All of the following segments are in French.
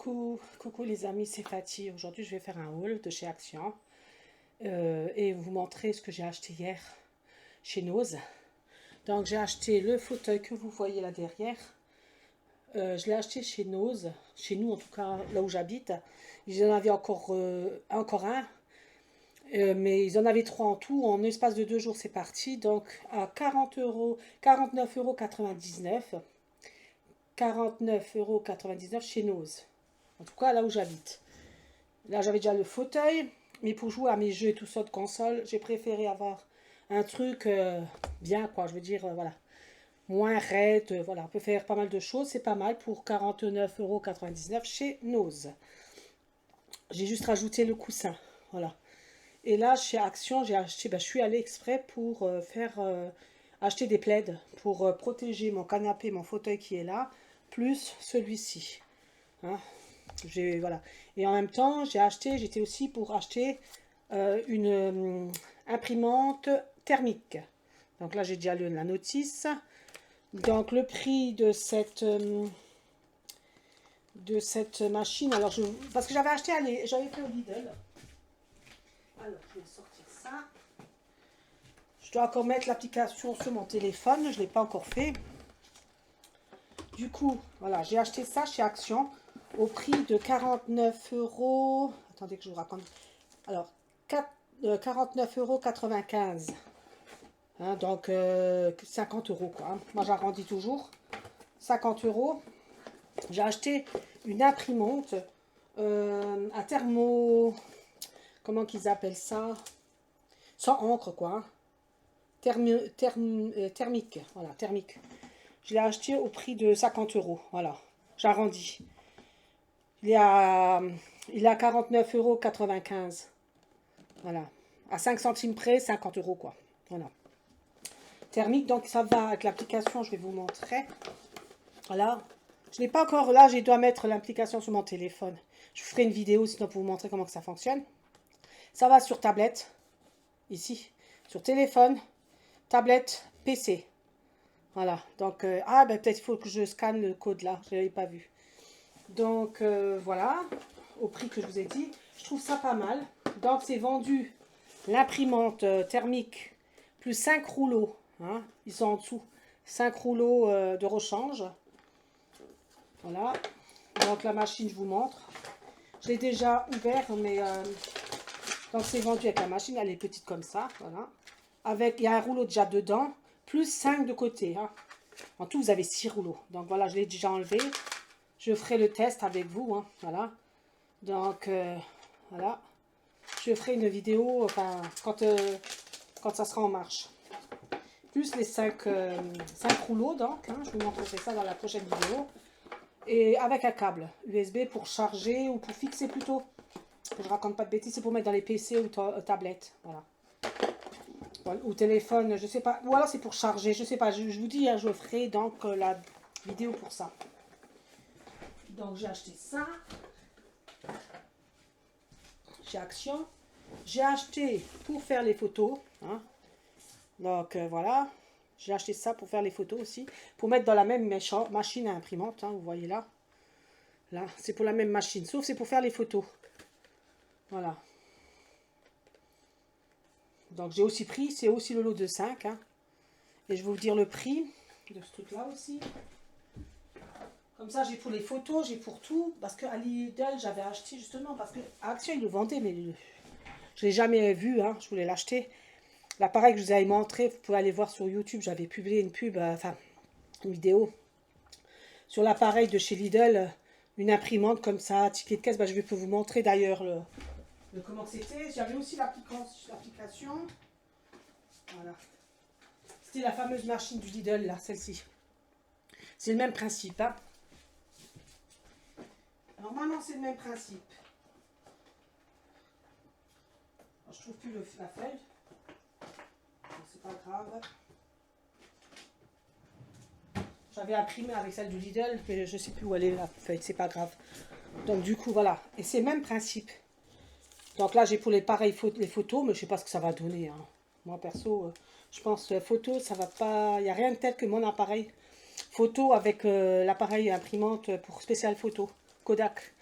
Coucou les amis, c'est Fatih. Aujourd'hui, je vais faire un haul de chez Action et vous montrer ce que j'ai acheté hier chez Noz. Donc, j'ai acheté le fauteuil que vous voyez là derrière. Je l'ai acheté chez Noz, chez nous en tout cas, là où j'habite. Ils en avaient encore un, mais ils en avaient trois en tout. En espace de 2 jours, c'est parti. Donc, à 40 euros, 49,99 euros. 49,99 € chez Noz. En tout cas, là où j'habite. Là, j'avais déjà le fauteuil, mais pour jouer à mes jeux et tout ça de console, j'ai préféré avoir un truc bien, quoi. Je veux dire, voilà, moins raide. Voilà, on peut faire pas mal de choses. C'est pas mal pour 49,99 € chez Noz. J'ai juste rajouté le coussin. Voilà. Et là, chez Action, j'ai acheté, je suis allée exprès pour acheter des plaids pour protéger mon canapé, mon fauteuil qui est là, plus celui-ci. Hein. Voilà. Et en même temps, j'étais aussi pour acheter une imprimante thermique. Donc là, j'ai déjà la notice. Donc le prix de cette machine, alors parce que j'avais fait au Lidl. Alors, je vais sortir ça. Je dois encore mettre l'application sur mon téléphone, je ne l'ai pas encore fait. Du coup, voilà, j'ai acheté ça chez Action au prix de 49 euros. Attendez que je vous raconte. Alors, 49,95 €. Hein, donc, 50 euros, quoi. Hein. Moi, j'arrondis toujours. 50 euros. J'ai acheté une imprimante, un thermo... Comment qu'ils appellent ça? Sans encre, quoi. Hein. Thermique. Voilà, thermique. Je l'ai acheté au prix de 50 euros. Voilà, j'arrondis. Il est à 49,95 €. Voilà. À 5 centimes près, 50 euros, quoi. Voilà. Thermique, donc ça va avec l'application, je vais vous montrer. Voilà. Je n'ai pas encore là, je dois mettre l'application sur mon téléphone. Je vous ferai une vidéo sinon pour vous montrer comment que ça fonctionne. Ça va sur tablette, ici, sur téléphone, tablette, PC. Voilà, donc, peut-être il faut que je scanne le code là, je ne l'avais pas vu. Donc, voilà, au prix que je vous ai dit. Je trouve ça pas mal. Donc, c'est vendu l'imprimante thermique plus 5 rouleaux. Hein, ils sont en dessous. 5 rouleaux de rechange. Voilà. Donc, la machine, je vous montre. Je l'ai déjà ouvert, mais donc c'est vendu avec la machine. Elle est petite comme ça. Voilà. Il y a un rouleau déjà dedans, plus 5 de côté. Hein. En tout, vous avez 6 rouleaux. Donc, voilà, je l'ai déjà enlevé. Je ferai le test avec vous. Hein, voilà. Donc, voilà. Je ferai une vidéo enfin, quand ça sera en marche. Plus les 5 rouleaux, donc. Hein, je vous montrerai ça dans la prochaine vidéo. Et avec un câble USB pour charger ou pour fixer plutôt. Que je raconte pas de bêtises, c'est pour mettre dans les PC ou tablettes. Voilà. Ou téléphone, je sais pas. Ou alors c'est pour charger, je sais pas. Je vous dis, hein, je ferai donc la vidéo pour ça. Donc j'ai acheté ça. Chez Action. J'ai acheté pour faire les photos. Hein. Donc voilà. J'ai acheté ça pour faire les photos aussi. Pour mettre dans la même machine à imprimante. Hein, vous voyez là. Là, c'est pour la même machine. Sauf c'est pour faire les photos. Voilà. Donc j'ai aussi pris. C'est aussi le lot de 5. Hein. Et je vais vous dire le prix de ce truc là aussi. Comme ça, j'ai pour les photos, j'ai pour tout. Parce qu'à Lidl, j'avais acheté justement. Parce que à Action, ils le vendaient, mais je ne l'ai jamais vu. Hein, je voulais l'acheter. L'appareil que je vous avais montré, vous pouvez aller voir sur YouTube. J'avais publié une pub, une vidéo. Sur l'appareil de chez Lidl, une imprimante comme ça, ticket de caisse. Je vais vous montrer d'ailleurs comment c'était. J'avais aussi l'application. Voilà. C'était la fameuse machine du Lidl, là, celle-ci. C'est le même principe. Hein. Normalement, c'est le même principe. Alors, je trouve plus la feuille. C'est pas grave. J'avais imprimé avec celle du Lidl, mais je sais plus où elle est la feuille. C'est pas grave. Donc, du coup, voilà. Et c'est le même principe. Donc là, j'ai pour les photos, mais je sais pas ce que ça va donner. Hein. Moi, perso, je pense photo, ça va pas... Il n'y a rien de tel que mon appareil photo avec l'appareil imprimante pour spécial photo. Kodak.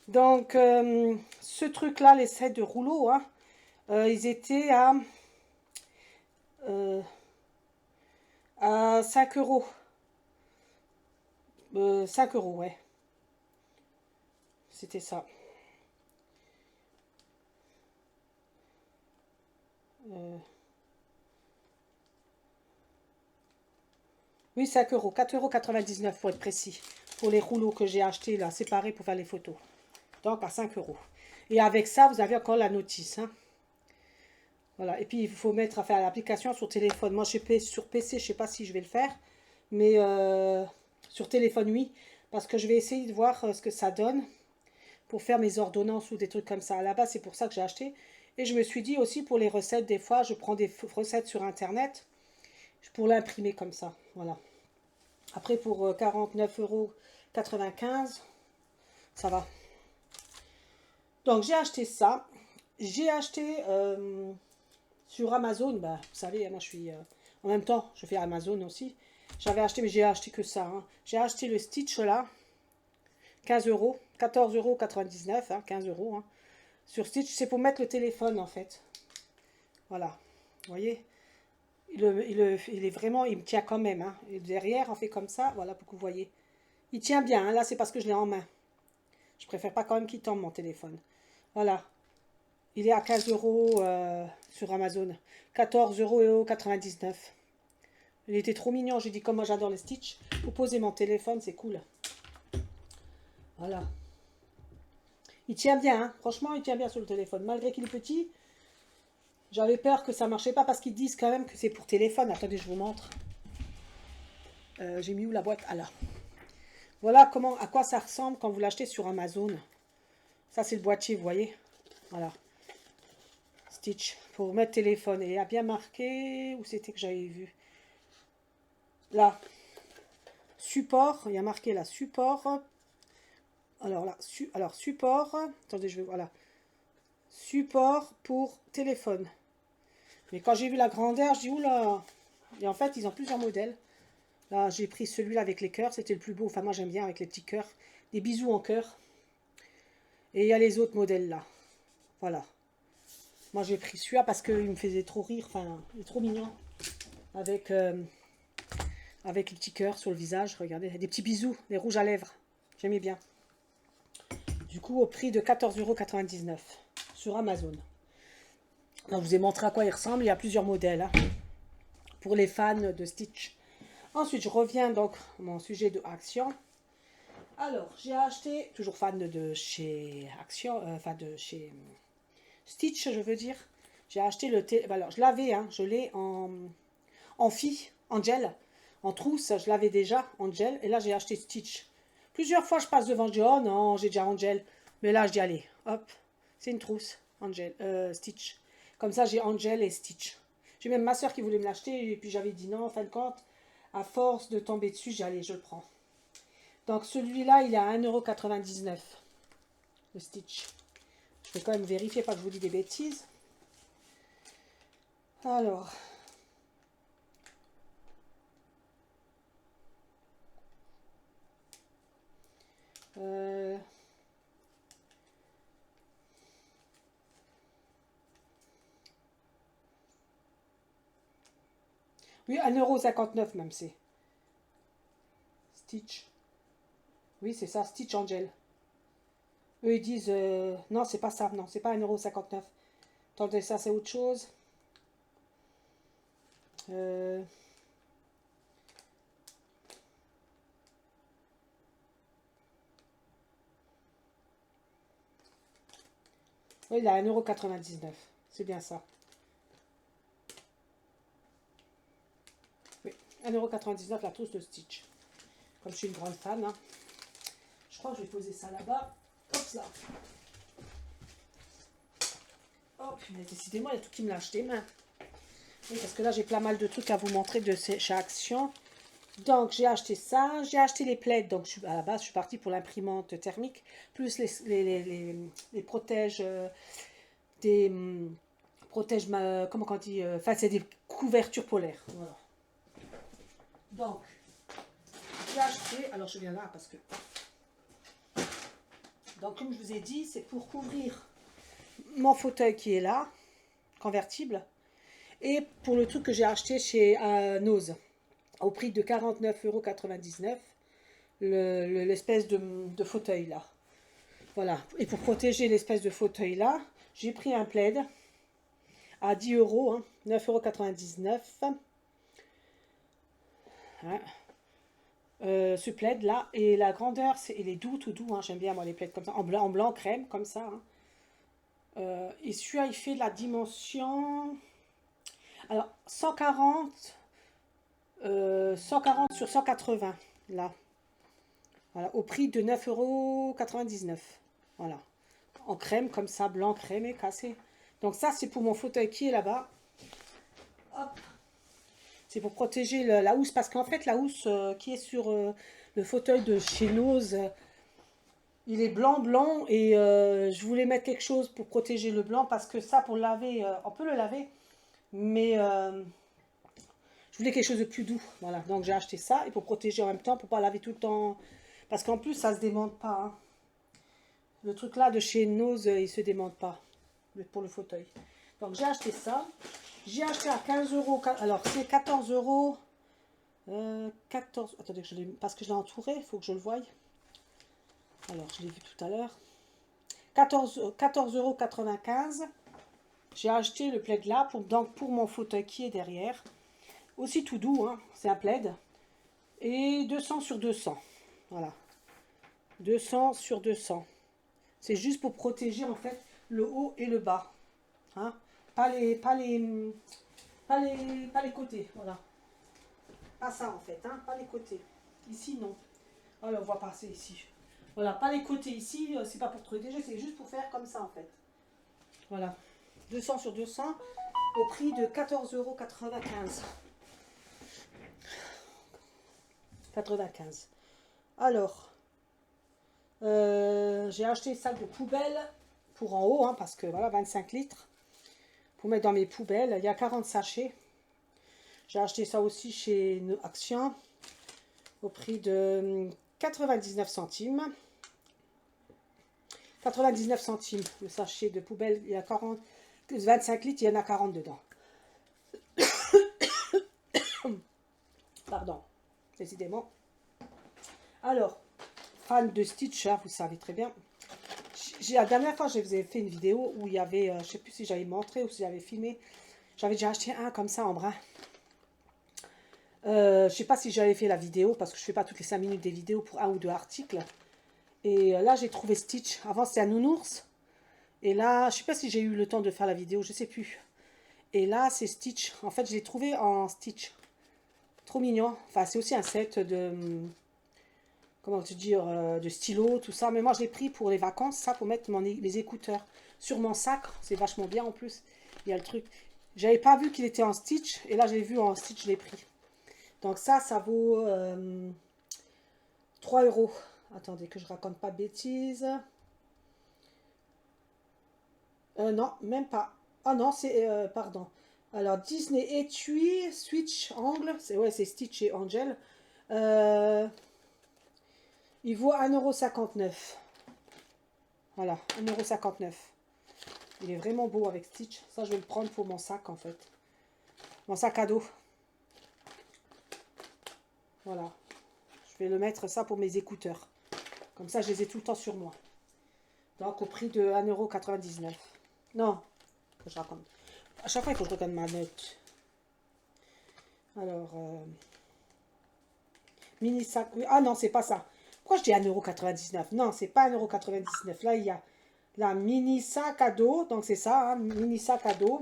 Donc, ce truc-là, les sets de rouleaux, hein, ils étaient euh, à 5 euros. 5 euros, ouais. C'était ça. Euh, oui, 5 euros. 4,99 € pour être précis. Pour les rouleaux que j'ai achetés là, séparés pour faire les photos. Donc, à 5 euros. Et avec ça, vous avez encore la notice, hein. Voilà. Et puis, il faut mettre à faire l'application sur téléphone. Moi, sur PC, je ne sais pas si je vais le faire. Mais sur téléphone, oui. Parce que je vais essayer de voir ce que ça donne pour faire mes ordonnances ou des trucs comme ça. À la base, c'est pour ça que j'ai acheté. Et je me suis dit aussi pour les recettes, des fois, je prends des recettes sur Internet pour l'imprimer comme ça. Voilà. Après, pour 49,95 €, ça va. Donc, j'ai acheté ça. J'ai acheté sur Amazon. Bah, vous savez, moi, je suis... en même temps, je fais Amazon aussi. J'avais acheté, mais j'ai acheté que ça, hein. J'ai acheté le Stitch, là. 15 euros. 14,99 €, hein, 15 euros, hein. Sur Stitch, c'est pour mettre le téléphone, en fait. Voilà. Vous voyez, il est vraiment, il me tient quand même, hein. Et derrière, on fait comme ça, voilà, pour que vous voyez. Il tient bien, hein. Là, c'est parce que je l'ai en main. Je préfère pas quand même qu'il tombe, mon téléphone. Voilà. Il est à 15 euros sur Amazon. 14,99 €. Il était trop mignon. J'ai dit, comme moi, j'adore les Stitch. Pour poser mon téléphone, c'est cool. Voilà. Il tient bien, hein. Franchement, il tient bien sur le téléphone. Malgré qu'il est petit, j'avais peur que ça marchait pas parce qu'ils disent quand même que c'est pour téléphone. Attendez, je vous montre. J'ai mis où la boîte? Ah là. Voilà comment, à quoi ça ressemble quand vous l'achetez sur Amazon. Ça, c'est le boîtier, vous voyez. Voilà. Stitch. Pour mettre téléphone. Et il a bien marqué. Où c'était que j'avais vu? Là. Support. Il y a marqué là. Support. Alors là. Support. Attendez, je vais. Voilà. Support pour téléphone. Mais quand j'ai vu la grandeur, je dis oula. Et en fait, ils ont plusieurs modèles. Là, j'ai pris celui-là avec les cœurs. C'était le plus beau. Enfin, moi, j'aime bien avec les petits cœurs. Des bisous en cœur. Et il y a les autres modèles là. Voilà. Moi, j'ai pris celui-là parce qu'il me faisait trop rire. Enfin, il est trop mignon. Avec, avec les petits cœurs sur le visage. Regardez. Des petits bisous. Des rouges à lèvres. J'aimais bien. Du coup, au prix de 14,99 € sur Amazon. Donc, je vous ai montré à quoi il ressemble. Il y a plusieurs modèles, hein, pour les fans de Stitch. Ensuite, je reviens donc à mon sujet de Action. Alors, j'ai acheté, toujours fan de chez Action, enfin de chez Stitch, je veux dire. J'ai acheté le alors, je l'avais, hein, je l'ai en fille, en gel. En trousse, je l'avais déjà en gel. Et là, j'ai acheté Stitch. Plusieurs fois, je passe devant, je dis, oh non, j'ai déjà en gel. Mais là, je dis, allez, hop, c'est une trousse, en gel, Stitch. Comme ça, j'ai Angel et Stitch. J'ai même ma soeur qui voulait me l'acheter, et puis j'avais dit non, en fin de compte, à force de tomber dessus, j'ai allez, je le prends. Donc celui-là, il est à 1,99 €, le Stitch. Je vais quand même vérifier, pas que je vous dis des bêtises. Alors. Oui, 1,59 € même, c'est. Stitch. Oui, c'est ça, Stitch Angel. Eux, ils disent... non, c'est pas ça, non, c'est pas 1,59 €. Attendez, ça, c'est autre chose. Oui, il a 1,99 €. C'est bien ça. Oui, 1,99 € la trousse de Stitch. Comme je suis une grande fan, hein. Je crois que je vais poser ça là-bas. Hop là. Oh, mais décidément, il y a tout qui me lâche des mains. Oui, parce que là, j'ai plein mal de trucs à vous montrer de chez Action. Donc, j'ai acheté ça. J'ai acheté les plaids. Donc, à la base, je suis partie pour l'imprimante thermique. Plus les protèges... des protèges... comment on dit enfin, c'est des couvertures polaires. Voilà. Donc, j'ai acheté... Alors, je viens là parce que... Donc, comme je vous ai dit, c'est pour couvrir mon fauteuil qui est là, convertible, et pour le truc que j'ai acheté chez Nose, au prix de 49,99 €, l'espèce de fauteuil là. Voilà. Et pour protéger l'espèce de fauteuil là, j'ai pris un plaid à 10 €, hein, 9,99 €. Hein. Ce plaid là, et la grandeur, il est doux, tout doux, hein, j'aime bien moi les plaids comme ça, en blanc crème, comme ça. Hein. Et celui-là, il fait de la dimension, alors 140 sur 180, là. Voilà, au prix de 9,99 €. Voilà. En crème, comme ça, blanc crème et cassé. Donc ça, c'est pour mon fauteuil qui est là-bas. Hop. C'est pour protéger la housse, parce qu'en fait, la housse qui est sur le fauteuil de chez Nose, il est blanc, blanc, et je voulais mettre quelque chose pour protéger le blanc, parce que ça, pour le laver, on peut le laver, mais je voulais quelque chose de plus doux. Voilà, donc j'ai acheté ça, et pour protéger en même temps, pour pas laver tout le temps, parce qu'en plus, ça se démonte pas. Hein. Le truc là de chez Nose, il se démonte pas, pour le fauteuil. Donc j'ai acheté ça. J'ai acheté à 15 €. Alors c'est 14 €. 14. Attendez, parce que je l'ai entouré, il faut que je le voie. Alors je l'ai vu tout à l'heure. 14,95 €. J'ai acheté le plaid là donc pour mon fauteuil qui est derrière. Aussi tout doux, hein, c'est un plaid. Et 200 sur 200. Voilà. 200 sur 200. C'est juste pour protéger en fait le haut et le bas. Hein. Pas les côtés. Voilà. Pas ça en fait. Hein. Pas les côtés. Ici non. Alors on va passer ici. Voilà. Pas les côtés ici. C'est pas pour protéger. C'est juste pour faire comme ça en fait. Voilà. 200 sur 200 au prix de 14,95 €. 95. Alors, j'ai acheté une sac de poubelle pour en haut, hein, parce que voilà, 25 litres. Pour mettre dans mes poubelles. Il y a 40 sachets. J'ai acheté ça aussi chez Action au prix de 99 centimes. 99 centimes le sachet de poubelle. Il y a 25 litres, il y en a 40 dedans. Pardon, décidément. Alors, fan de Stitch, hein, vous savez très bien. La dernière fois, je vous ai fait une vidéo où il y avait, je ne sais plus si j'avais montré ou si j'avais filmé. J'avais déjà acheté un comme ça en brun. Je ne sais pas si j'avais fait la vidéo, parce que je ne fais pas toutes les 5 minutes des vidéos pour un ou deux articles. Et là, j'ai trouvé Stitch. Avant, c'était un nounours. Et là, je ne sais pas si j'ai eu le temps de faire la vidéo, je ne sais plus. Et là, c'est Stitch. En fait, je l'ai trouvé en Stitch. Trop mignon. Enfin, c'est aussi un set de... Comment te dire, de stylo, tout ça. Mais moi, je l'ai pris pour les vacances, ça, pour mettre les écouteurs sur mon sac. C'est vachement bien en plus. Il y a le truc. J'avais pas vu qu'il était en Stitch. Et là, j'ai vu en Stitch, je l'ai pris. Donc ça vaut 3 €. Attendez, que je raconte pas de bêtises. Non, même pas. Ah non, c'est... pardon. Alors, Disney Étui, Switch, Angle. C'est Stitch et Angel. Il vaut 1,59 €. Voilà, 1,59 €. Il est vraiment beau avec Stitch. Ça, je vais le prendre pour mon sac, en fait. Mon sac à dos. Voilà. Je vais le mettre ça pour mes écouteurs. Comme ça, je les ai tout le temps sur moi. Donc, au prix de 1,99 €. Non, que je raconte. À chaque fois, il faut que je regarde ma note. Alors, mini sac. Ah non, c'est pas ça. Pourquoi je dis 1,99 €? Non, c'est pas 1,99 €. Là, il y a la mini sac à dos. Donc, c'est ça, hein, mini sac à dos.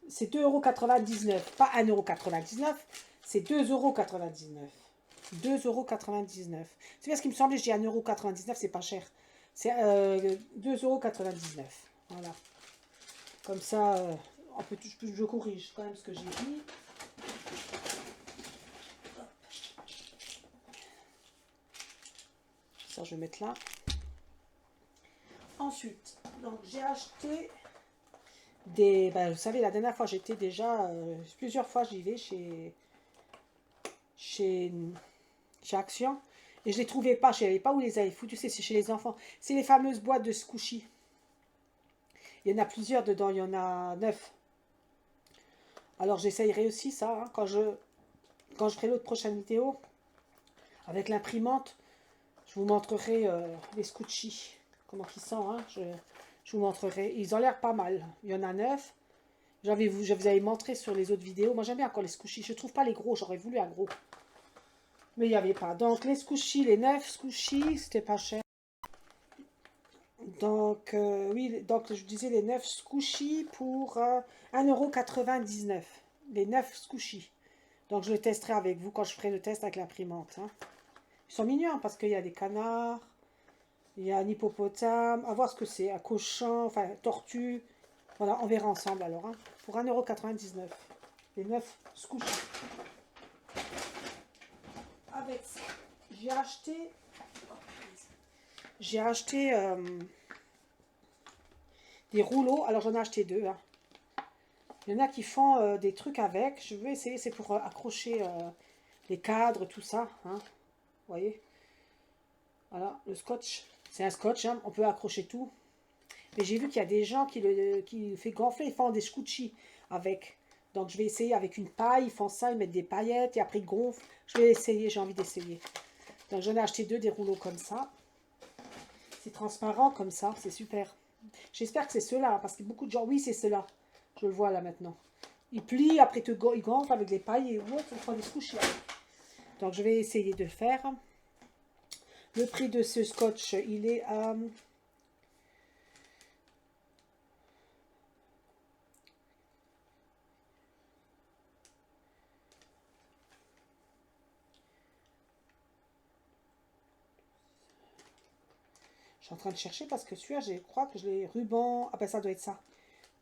C'est 2,99 €. Pas 1,99 €. C'est 2,99 €. 2,99 €. C'est bien ce qui me semblait. Je dis 1,99 €. C'est pas cher. C'est 2,99 €. Voilà. Comme ça, je corrige quand même ce que j'ai dit. Ça, je vais mettre là. Ensuite, donc j'ai acheté des... Ben, vous savez, la dernière fois, j'étais déjà... plusieurs fois, j'y vais chez Action. Et je les trouvais pas, je savais pas où les avait foutus, c'est chez les enfants. C'est les fameuses boîtes de squishy. Il y en a plusieurs dedans, il y en a 9. Alors j'essayerai aussi ça, hein, quand je ferai l'autre prochaine vidéo, avec l'imprimante, je vous montrerai les squishy. Comment ils sont, hein, je vous montrerai. Ils ont l'air pas mal. Il y en a 9. Je vous avais montré sur les autres vidéos. Moi j'aime bien encore les squishy. Je trouve pas les gros, j'aurais voulu un gros. Mais il n'y avait pas. Donc les squishy, les 9 squishy, c'était pas cher. Donc oui, donc je disais les 9 squishy pour 1,99 €. Les 9 squishy. Donc je le testerai avec vous quand je ferai le test avec l'imprimante. Hein. Ils sont mignons parce qu'il y a des canards, il y a un hippopotame, à voir ce que c'est, un cochon, enfin tortue. Voilà, on verra ensemble alors. Hein, pour 1,99 €. Les 9 squishy. Avec ça, j'ai acheté des rouleaux. Alors j'en ai acheté 2. Hein. Il y en a qui font des trucs avec. Je vais essayer, c'est pour accrocher les cadres, tout ça. Hein. Vous voyez? Voilà, le scotch. C'est un scotch, hein. On peut accrocher tout. Mais j'ai vu qu'il y a des gens qui le fait gonfler. Ils font des scotchis avec. Donc je vais essayer avec une paille. Ils font ça, ils mettent des paillettes et après ils gonflent. Je vais essayer, j'ai envie d'essayer. Donc j'en ai acheté 2, des rouleaux comme ça. C'est transparent comme ça, c'est super. J'espère que c'est ceux-là, parce que beaucoup de gens, oui c'est ceux-là. Je le vois là maintenant. Il plie, après il gonfle avec les pailles et autres, il faut des squishy. Donc je vais essayer de le faire. Le prix de ce scotch, il est à... Je suis en train de chercher parce que celui-là, je crois que je l'ai ruban. Ah ben ça doit être ça.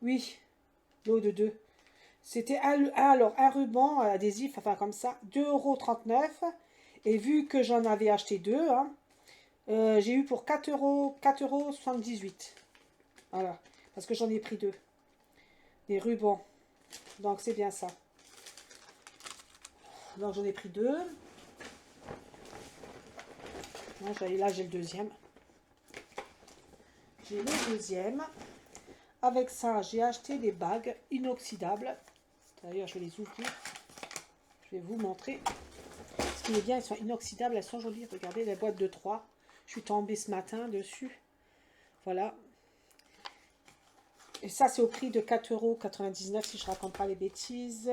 Oui, lot de 2. C'était un ruban adhésif, enfin comme ça, 2,39 €. Et vu que j'en avais acheté 2, hein, j'ai eu pour 4,78 €. Voilà, parce que j'en ai pris 2. Des rubans. Donc c'est bien ça. Donc j'en ai pris 2. Là j'ai le deuxième. J'ai le deuxième. Avec ça, j'ai acheté des bagues inoxydables. D'ailleurs, je vais les ouvrir. Je vais vous montrer. Ce qui est bien, elles sont inoxydables, elles sont jolies. Regardez, la boîte de 3. Je suis tombée ce matin dessus. Voilà. Et ça, c'est au prix de 4,99 € si je ne raconte pas les bêtises.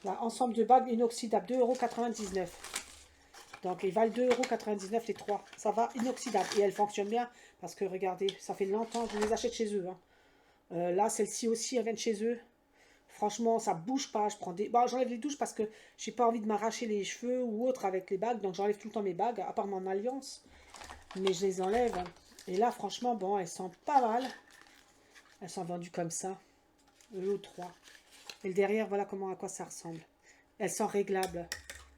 Là, ensemble de bagues inoxydables, 2,99 €. Donc, ils valent 2,99 € les 3. Ça va, inoxydable. Et elles fonctionnent bien parce que, regardez, ça fait longtemps que je les achète chez eux. Hein. Là, celle-ci aussi, elle vient de chez eux. Franchement, ça bouge pas. Je prends des... Bon, j'enlève les douches parce que j'ai pas envie de m'arracher les cheveux ou autre avec les bagues. Donc, j'enlève tout le temps mes bagues, à part mon alliance. Mais je les enlève. Et là, franchement, bon, elles sont pas mal. Elles sont vendues comme ça. Le lot 3. Et le derrière, voilà comment à quoi ça ressemble. Elles sont réglables.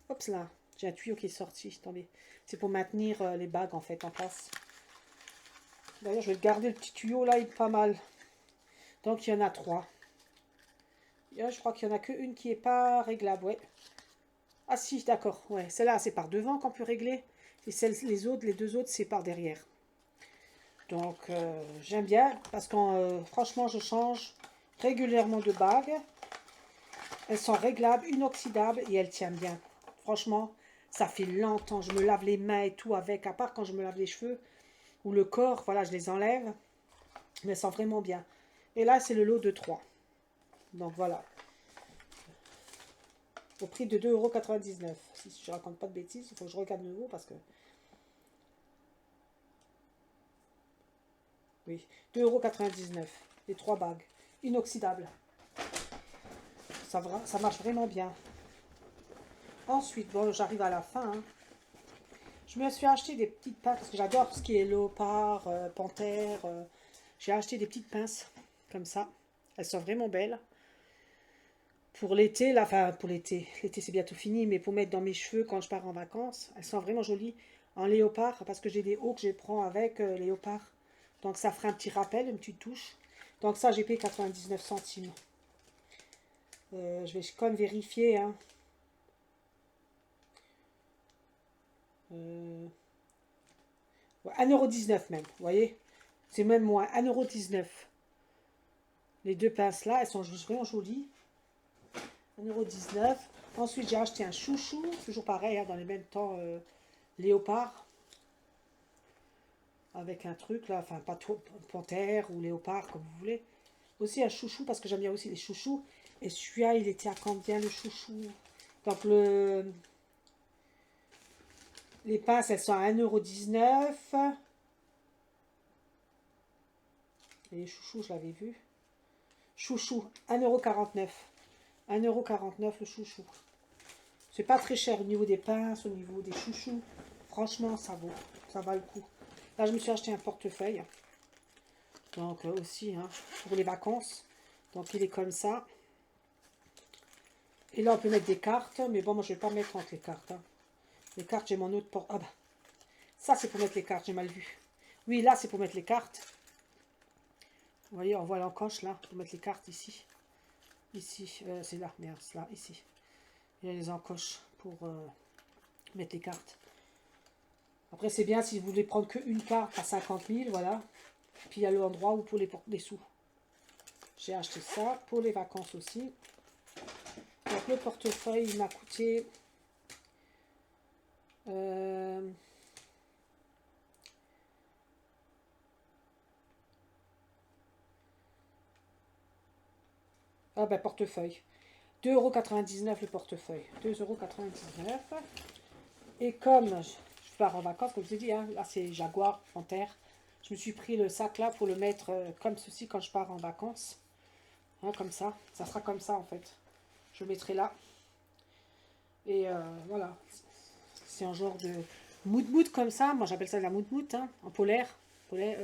Hop là. J'ai un tuyau qui est sorti, attendez. C'est pour maintenir les bagues en fait en place. D'ailleurs, je vais garder le petit tuyau là, il est pas mal. Donc il y en a 3. Là, je crois qu'il n'y en a qu'une qui n'est pas réglable, ouais. Ah si, d'accord, ouais. Celle-là, c'est par devant qu'on peut régler. Et les 2 autres, c'est par derrière. Donc j'aime bien parce que franchement, je change régulièrement de bagues. Elles sont réglables, inoxydables et elles tiennent bien. Franchement, ça fait longtemps. Je me lave les mains et tout avec, à part quand je me lave les cheveux ou le corps. Voilà, je les enlève. Mais elles sont vraiment bien. Et là, c'est le lot de 3. Donc voilà. Au prix de 2,99 €. Si je ne raconte pas de bêtises, il faut que je regarde de nouveau parce que... Oui, 2,99 €. Les 3 bagues. Inoxydables. Ça marche vraiment bien. Ensuite, bon, j'arrive à la fin. Hein. Je me suis acheté des petites pinces, parce que j'adore ce qui est léopard, panthère. J'ai acheté des petites pinces, comme ça. Elles sont vraiment belles. Pour l'été, là, enfin pour l'été. L'été c'est bientôt fini, mais pour mettre dans mes cheveux quand je pars en vacances. Elles sont vraiment jolies en léopard, parce que j'ai des hauts que je prends avec léopard. Donc ça fera un petit rappel, une petite touche. Donc ça, j'ai payé 99 centimes. Je vais quand même vérifier. Hein. Ouais, 1,19 € même, vous voyez. C'est même moins, 1,19 €. Les deux pinces là, elles sont vraiment jolies. 1,19 €. Ensuite, j'ai acheté un chouchou, toujours pareil, hein, dans les mêmes temps, léopard. Avec un truc là, enfin pas trop panthère ou léopard, comme vous voulez. Aussi un chouchou, parce que j'aime bien aussi les chouchous. Et celui-là, il était à combien le chouchou? Donc les pinces, elles sont à 1,19 €. Et les chouchous, je l'avais vu. Chouchou, 1,49 €. 1,49 € le chouchou. C'est pas très cher au niveau des pinces, au niveau des chouchous. Franchement, ça va le coup. Là, je me suis acheté un portefeuille. Donc, aussi, hein, pour les vacances. Donc, il est comme ça. Et là, on peut mettre des cartes. Mais bon, moi, je vais pas mettre entre les cartes. Hein. Les cartes, j'ai mon autre portefeuille. Ah bah, ça, c'est pour mettre les cartes, j'ai mal vu. Oui, là, c'est pour mettre les cartes. Vous voyez, on voit l'encoche, là. Pour mettre les cartes ici. Ici, c'est là, merde, c'est là, ici. Il y a les encoches pour mettre les cartes. Après, c'est bien si vous voulez prendre qu'une carte à 50 000, voilà. Puis il y a l'endroit où pour les porter des sous. J'ai acheté ça pour les vacances aussi. Donc le portefeuille, il m'a coûté... Ah ben portefeuille. 2,99 € le portefeuille. 2,99 €. Et comme je pars en vacances, comme je vous ai dit, hein, là c'est Jaguar, Panthère. Je me suis pris le sac là pour le mettre comme ceci quand je pars en vacances. Hein, comme ça. Ça sera comme ça en fait. Je le mettrai là. Et voilà. C'est un genre de mood comme ça. Moi j'appelle ça de la mood, hein, en polaire. Polaire,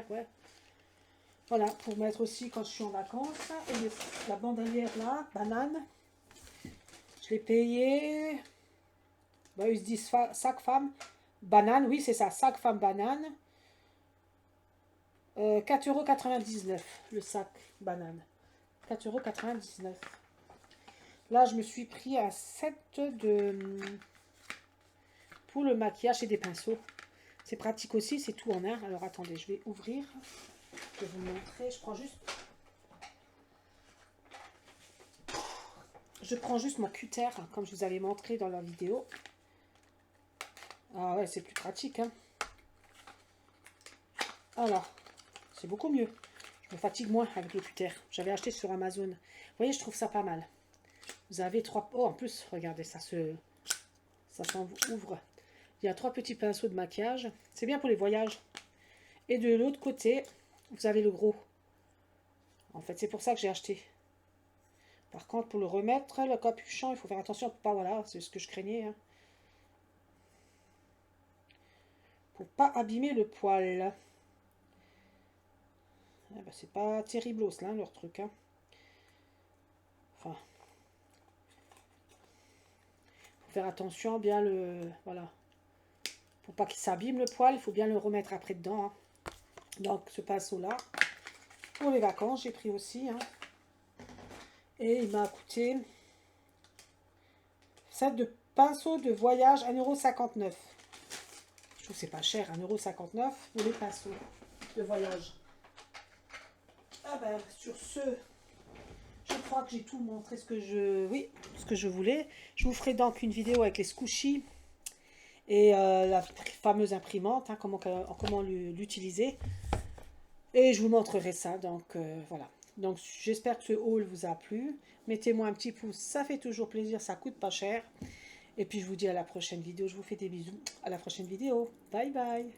ouais. Voilà, pour mettre aussi quand je suis en vacances. Et la bandolière là, banane. Je l'ai payé. Bah, ils se disent sac femme. Banane, oui, c'est ça. Sac femme banane. 4,99 € le sac banane. 4,99 €. Là, je me suis pris un set de... pour le maquillage et des pinceaux. C'est pratique aussi, c'est tout en un. Alors, attendez, je vais ouvrir. Je vais vous montrer. Je prends juste mon cutter, comme je vous avais montré dans la vidéo. Ah ouais, c'est plus pratique. Hein. Alors, c'est beaucoup mieux. Je me fatigue moins avec le cutter. J'avais acheté sur Amazon. Vous voyez, je trouve ça pas mal. Vous avez 3... Oh, en plus, regardez, ça s'ouvre. Il y a 3 petits pinceaux de maquillage. C'est bien pour les voyages. Et de l'autre côté, vous avez le gros. En fait, c'est pour ça que j'ai acheté. Par contre, pour le remettre, le capuchon, il faut faire attention pour pas... Voilà, c'est ce que je craignais. Hein. Pour pas abîmer le poil. Ah ben, c'est pas terrible, là, leur truc. Hein. Enfin... Faire attention, bien le... Voilà. Pour pas qu'il s'abîme le poil, il faut bien le remettre après dedans. Hein. Donc, ce pinceau-là, pour les vacances, j'ai pris aussi. Hein. Et il m'a coûté... Set de pinceaux de voyage, 1,59 €. Je trouve que c'est pas cher, 1,59 € pour les pinceaux de voyage. Ah ben, sur ce... Je crois que j'ai tout montré ce que je voulais. Je vous ferai donc une vidéo avec les squishies et la fameuse imprimante, hein, comment l'utiliser. Et je vous montrerai ça. Donc voilà. Donc j'espère que ce haul vous a plu. Mettez-moi un petit pouce, ça fait toujours plaisir, ça coûte pas cher. Et puis je vous dis à la prochaine vidéo. Je vous fais des bisous. À la prochaine vidéo. Bye bye.